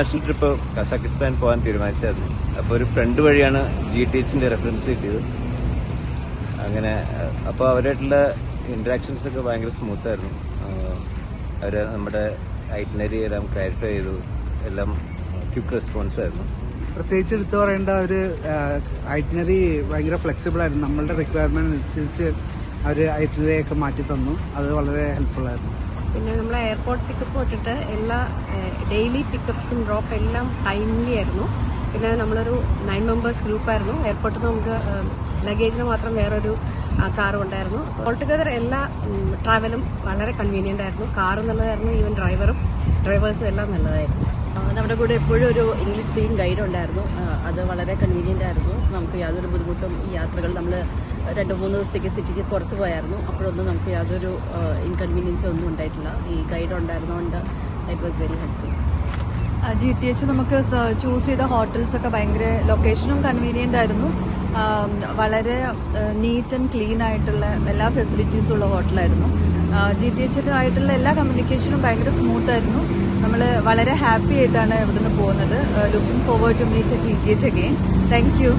International trip Kazakhstan പോകാൻ തീരുമാനിച്ചായിരുന്നു. അപ്പോൾ ഒരു ഫ്രണ്ട് വഴിയാണ് GTHന്റെ റെഫറൻസ് കിട്ടിയത്. അങ്ങനെ അപ്പോൾ അവരായിട്ടുള്ള ഇന്ററാക്ഷൻസ് ഒക്കെ ഭയങ്കര സ്മൂത്തായിരുന്നു. അവർ നമ്മുടെ ഐറ്റിനറി എല്ലാം ക്ലാരിഫൈ ചെയ്തു. എല്ലാം ക്വിക്ക് റെസ്പോൺസ് ആയിരുന്നു. പ്രത്യേകിച്ച് എടുത്തു പറയേണ്ട ഒരു ഐറ്റിനറി ഭയങ്കര ഫ്ലെക്സിബിൾ ആയിരുന്നു. നമ്മളുടെ റിക്വയർമെന്റ് അനുസരിച്ച് അവർ ഐറ്റിനറി ഒക്കെ മാറ്റി തന്നു. അത് വളരെ ഹെൽപ്ഫുൾ ആയിരുന്നു. പിന്നെ നമ്മൾ എയർപോർട്ട് പിക്കപ്പ് തൊട്ടിട്ട് എല്ലാ ഡെയിലി പിക്കപ്സും ഡ്രോപ്പ് എല്ലാം ടൈംലി ആയിരുന്നു. പിന്നെ നമ്മളൊരു 9 members ഗ്രൂപ്പായിരുന്നു. എയർപോർട്ടിൽ നിന്ന് നമുക്ക് ലഗേജിന് മാത്രം വേറൊരു കാറും ഉണ്ടായിരുന്നു. ഓൾ ടുഗദർ എല്ലാ ട്രാവലും വളരെ കൺവീനിയൻ്റ് ആയിരുന്നു. കാർ നല്ലതായിരുന്നു, ഈവൻ ഡ്രൈവേഴ്സും എല്ലാം നല്ലതായിരുന്നു. നമ്മുടെ കൂടെ എപ്പോഴും ഒരു ഇംഗ്ലീഷ് സ്പീക്കിംഗ് ഗൈഡ് ഉണ്ടായിരുന്നു. അത് വളരെ കൺവീനിയൻ്റ് ആയിരുന്നു. നമുക്ക് യാതൊരു ബുദ്ധിമുട്ടും ഈ യാത്രകൾ നമ്മൾ 2-3 ദിവസത്തേക്ക് സിറ്റിക്ക് പുറത്ത് പോയായിരുന്നു. അപ്പോഴൊന്നും നമുക്ക് യാതൊരു ഇൻകൺവീനിയൻസും ഒന്നും ഉണ്ടായിട്ടില്ല. ഈ ഗൈഡ് ഉണ്ടായിരുന്നതുകൊണ്ട് it was very helpful. GTH നമുക്ക് ചൂസ് ചെയ്ത ഹോട്ടൽസൊക്കെ ഭയങ്കര ലൊക്കേഷനും കൺവീനിയൻ്റ് ആയിരുന്നു. വളരെ നീറ്റ് ആൻഡ് ക്ലീൻ ആയിട്ടുള്ള എല്ലാ ഫെസിലിറ്റീസും ഉള്ള ഹോട്ടലായിരുന്നു. GTH ആയിട്ടുള്ള എല്ലാ കമ്മ്യൂണിക്കേഷനും ഭയങ്കര സ്മൂത്ത് ആയിരുന്നു. നമ്മൾ വളരെ ഹാപ്പി ആയിട്ടാണ് ഇവിടുന്ന് പോകുന്നത്. Looking forward to meet GTH again. Thank U.